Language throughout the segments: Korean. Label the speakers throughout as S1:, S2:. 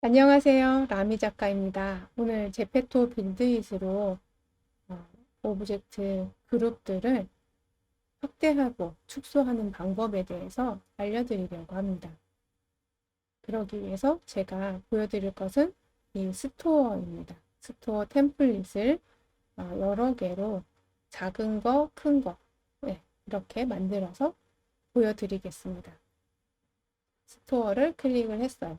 S1: 안녕하세요. 라미 작가입니다. 오늘 제페토 빌드잇으로 오브젝트 그룹들을 확대하고 축소하는 방법에 대해서 알려드리려고 합니다. 그러기 위해서 제가 보여드릴 것은 이 스토어입니다. 스토어 템플릿을 여러 개로 작은 거, 큰 거, 이렇게 만들어서 보여드리겠습니다. 스토어를 클릭을 했어요.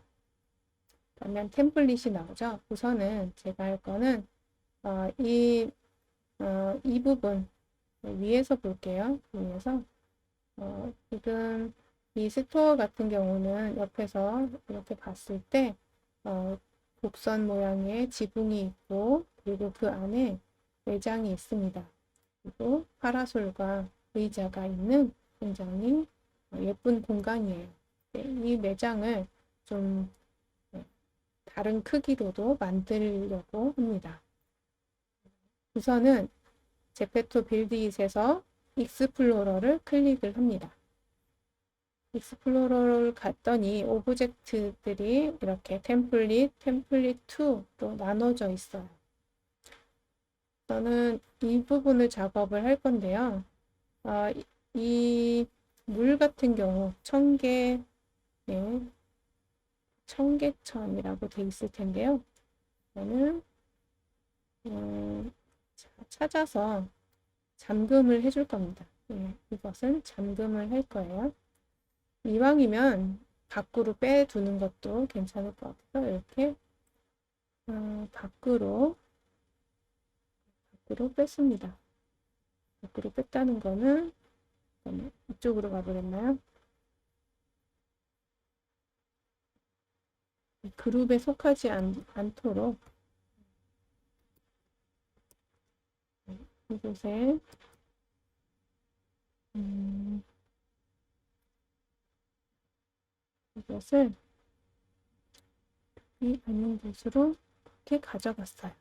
S1: 그러면 템플릿이 나오죠. 우선은 제가 할 거는 이 부분 위에서 볼게요. 위에서 지금 이 스토어 같은 경우는 옆에서 이렇게 봤을 때 곡선 모양의 지붕이 있고 그리고 그 안에 매장이 있습니다. 그리고 파라솔과 의자가 있는 굉장히 예쁜 공간이에요. 네, 이 매장을 좀 다른 크기로도 만들려고 합니다. 우선은 제페토 빌드잇에서 익스플로러를 클릭을 합니다. 익스플로러를 갔더니 오브젝트들이 이렇게 템플릿, 템플릿 2로 나눠져 있어요. 저는 이 부분을 작업을 할 건데요. 이 물 같은 경우 청개, 네, 청계천이라고 되어 있을 텐데요. 저는 찾아서 잠금을 해줄 겁니다. 이것은 잠금을 할 거예요. 이왕이면 밖으로 빼두는 것도 괜찮을 것 같아서 이렇게 밖으로 뺐습니다. 밖으로 뺐다는 거는 이쪽으로 가버렸나요? 그룹에 속하지 않도록 이곳에 이것을 이 아닌 곳으로 이렇게 가져갔어요.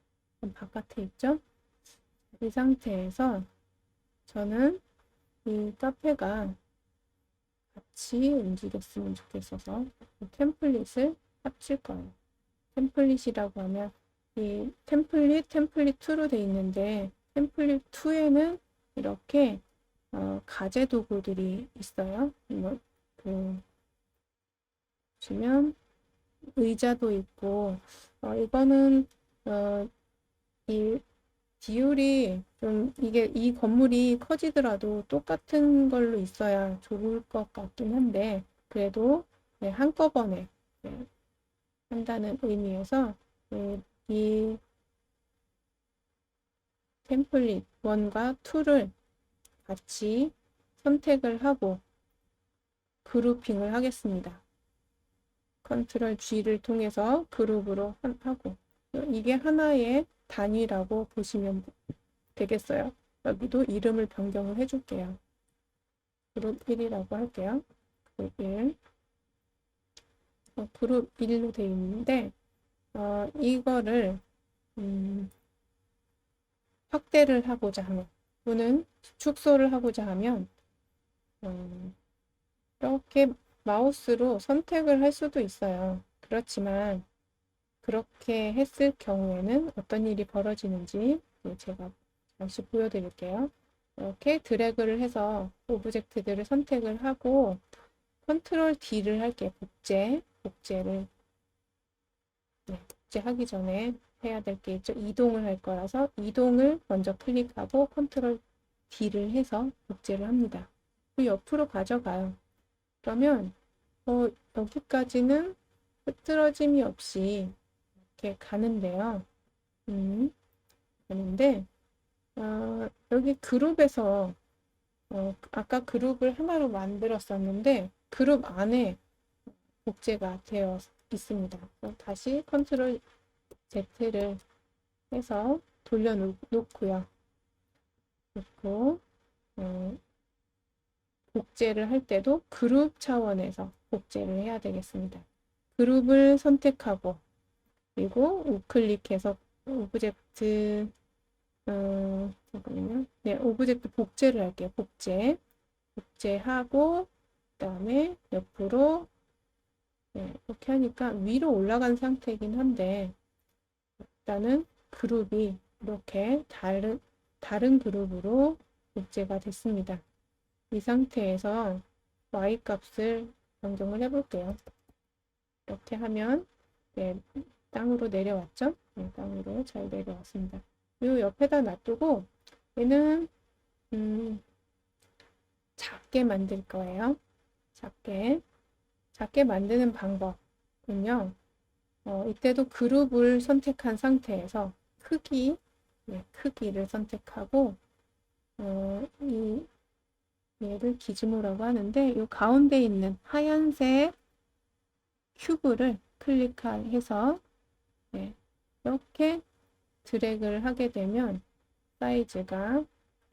S1: 바깥에 있죠? 이 상태에서 저는 이 카페가 같이 움직였으면 좋겠어서 템플릿을 합칠 거예요. 템플릿이라고 하면 이 템플릿 2로 되어 있는데 템플릿 2에는 이렇게 가재 도구들이 있어요. 보시면 의자도 있고 이거는 이 비율이 좀 이 건물이 커지더라도 똑같은 걸로 있어야 좋을 것 같긴 한데 그래도 한꺼번에 한다는 의미에서 이 템플릿 1과 2를 같이 선택을 하고 그룹핑을 하겠습니다. 컨트롤 G를 통해서 그룹으로 하고 이게 하나의 단위라고 보시면 되겠어요. 여기도 이름을 변경을 해줄게요. 그룹 1이라고 할게요. 그룹 1. 그룹 1로 되어 있는데 이거를 확대를 하고자 하면 또는 축소를 하고자 하면 이렇게 마우스로 선택을 할 수도 있어요. 그렇지만 그렇게 했을 경우에는 어떤 일이 벌어지는지 제가 잠시 보여드릴게요. 이렇게 드래그를 해서 오브젝트들을 선택을 하고 컨트롤 D를 할게요. 복제를 복제하기 전에 해야 될 게 있죠. 이동을 할 거라서 이동을 먼저 클릭하고 컨트롤 D를 해서 복제를 합니다. 그 옆으로 가져가요. 그러면 여기까지는 흐트러짐이 없이 이렇게 가는데요. 가는데 여기 그룹에서 아까 그룹을 하나로 만들었었는데 그룹 안에 복제가 되어 있습니다. 다시 컨트롤 Z를 해서 돌려놓고요. 놓고 복제를 할 때도 그룹 차원에서 복제를 해야 되겠습니다. 그룹을 선택하고 그리고 우클릭해서 오브젝트 잠깐만요. 네, 오브젝트 복제를 할게요. 복제하고 그다음에 옆으로 이렇게 하니까 위로 올라간 상태이긴 한데 일단은 그룹이 이렇게 다른 그룹으로 복제가 됐습니다. 이 상태에서 y 값을 변경을 해볼게요. 이렇게 하면 네, 땅으로 내려왔죠? 네, 땅으로 잘 내려왔습니다. 이 옆에다 놔두고 얘는 작게 만들 거예요. 작게 만드는 방법은요. 이때도 그룹을 선택한 상태에서 크기를 선택하고 얘를 기준으로라고 하는데 이 가운데 있는 하얀색 큐브를 클릭해서 네, 이렇게 드래그를 하게 되면 사이즈가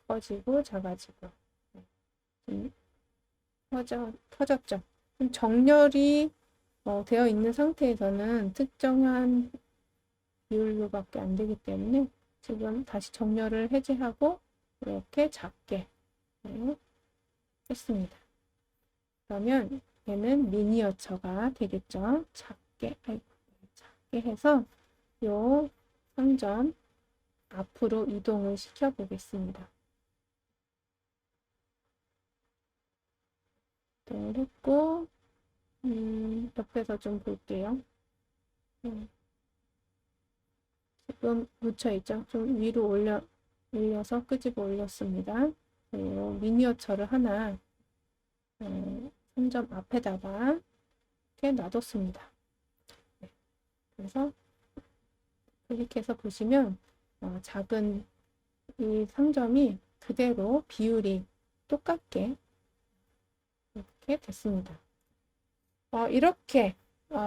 S1: 커지고 작아지고 좀 커졌죠. 좀 정렬이 되어 있는 상태에서는 특정한 비율로밖에 안 되기 때문에 지금 다시 정렬을 해제하고 이렇게 작게 했습니다. 그러면 얘는 미니어처가 되겠죠. 작게 해서 요 상점 앞으로 이동을 시켜 보겠습니다. 이동을 했고 옆에서 좀 볼게요. 지금 묻혀있죠. 좀 위로 올려서 끄집어 올렸습니다. 그리고 미니어처를 하나 상점 앞에다가 이렇게 놔뒀습니다. 네. 그래서 클릭해서 보시면 작은 이 상점이 그대로 비율이 똑같게 이렇게 됐습니다. 이렇게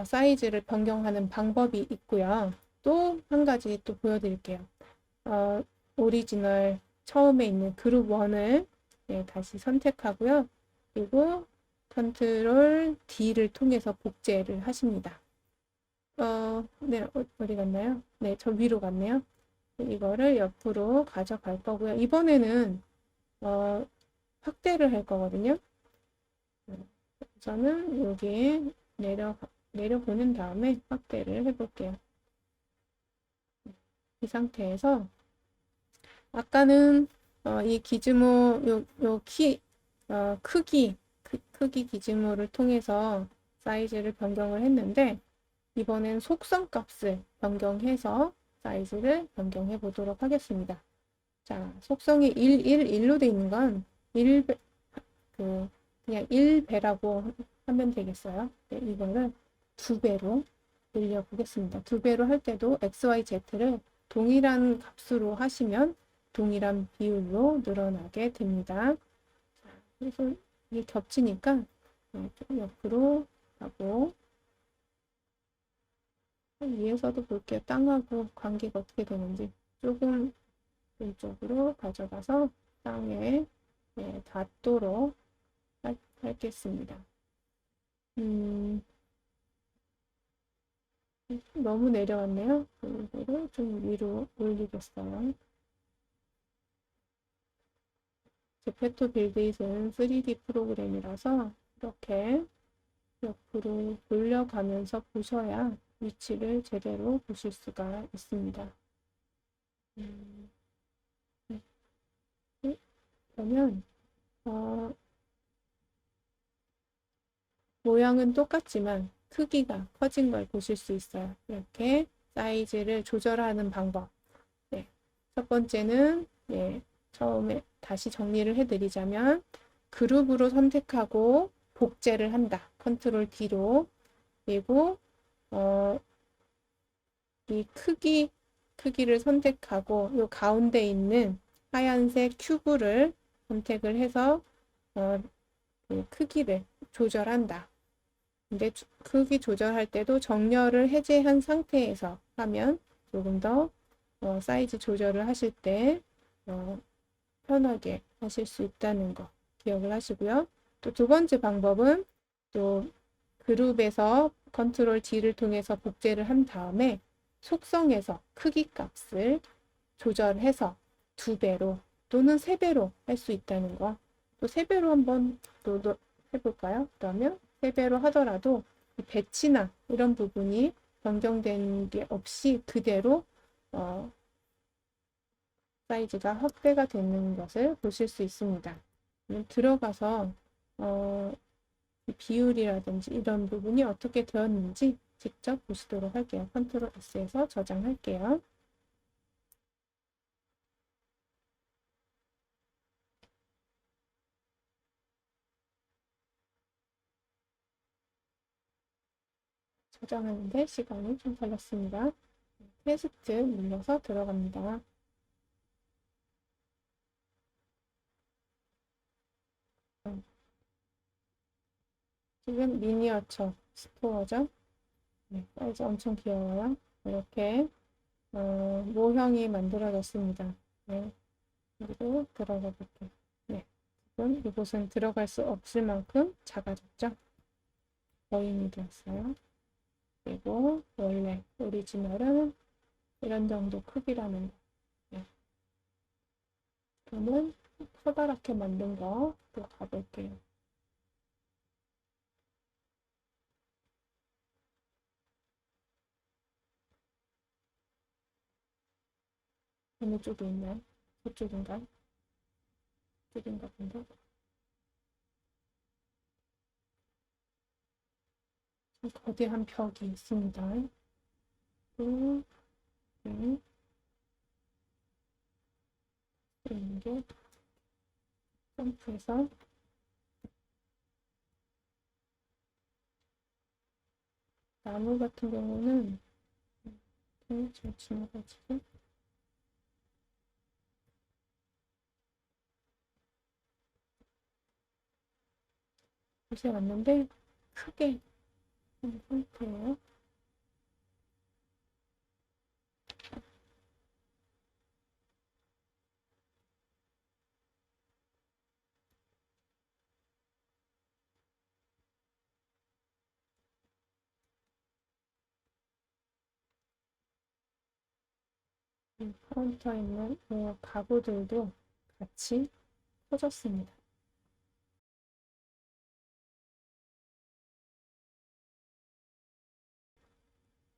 S1: 사이즈를 변경하는 방법이 있고요. 또 한 가지 또 보여드릴게요. 오리지널 처음에 있는 그룹 1을 다시 선택하고요. 그리고 컨트롤 D를 통해서 복제를 하십니다. 네, 어디 갔나요? 네, 저 위로 갔네요. 이거를 옆으로 가져갈 거고요. 이번에는 확대를 할 거거든요. 저는 여기에 내려보낸 다음에 확대를 해볼게요. 이 상태에서 아까는 이 기즈모 크기 기즈모를 통해서 사이즈를 변경을 했는데 이번엔 속성 값을 변경해서 사이즈를 변경해 보도록 하겠습니다. 자, 속성이 1로 되어 있는 건 그냥 1배라고 하면 되겠어요. 네, 이거를 2배로 늘려보겠습니다. 2배로 할 때도 XYZ를 동일한 값으로 하시면 동일한 비율로 늘어나게 됩니다. 자, 그래서 이게 겹치니까 좀 옆으로 하고 위에서도 볼게요. 땅하고 관계가 어떻게 되는지 조금 왼쪽으로 가져가서 땅에 닿도록 하겠습니다. 너무 내려왔네요. 이거를 좀 위로 올리겠어요. 제페토 빌드잇은 3D 프로그램이라서 이렇게 옆으로 돌려가면서 보셔야 위치를 제대로 보실 수가 있습니다. 그러면 모양은 똑같지만 크기가 커진 걸 보실 수 있어요. 이렇게 사이즈를 조절하는 방법. 네. 첫 번째는 처음에 다시 정리를 해드리자면 그룹으로 선택하고 복제를 한다. 컨트롤 D로. 그리고 이 크기를 선택하고 이 가운데 있는 하얀색 큐브를 선택을 해서 그 크기를 조절한다. 근데 크기 조절할 때도 정렬을 해제한 상태에서 하면 조금 더 사이즈 조절을 하실 때 편하게 하실 수 있다는 거 기억을 하시고요. 또 두 번째 방법은 또 그룹에서 컨트롤 D를 통해서 복제를 한 다음에 속성에서 크기 값을 조절해서 2배로 또는 3배로 할 수 있다는 거. 또 3배로 한번 또 해볼까요? 그러면 3배로 하더라도 배치나 이런 부분이 변경된 게 없이 그대로 사이즈가 확대가 되는 것을 보실 수 있습니다. 들어가서 비율이라든지 이런 부분이 어떻게 되었는지 직접 보시도록 할게요. 컨트롤 S에서 저장할게요. 저장하는데 시간이 좀 걸렸습니다. 테스트 눌러서 들어갑니다. 지금 미니어처 스토어죠. 네, 사이즈 엄청 귀여워요. 이렇게 모형이 만들어졌습니다. 네, 그리고 들어가 볼게요. 네, 지금 이곳은 들어갈 수 없을 만큼 작아졌죠. 거인이 되었어요. 그리고 원래 오리지널은 이런 정도 크기라는 거. 네. 그러면 커다랗게 만든 거 또 가볼게요. 어느 쪽에 있나요? 저쪽인가요? 저쪽인가 본데. 거대한 벽이 있습니다. 또, 있는 게 점프해서 나무 같은 경우는 잘 지나가지고 곳에 왔는데 크게 한 상태예요. 카운터에 있는 가구들도 같이 커졌습니다.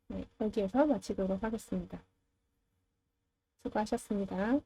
S1: 네, 여기에서 마치도록 하겠습니다. 수고하셨습니다.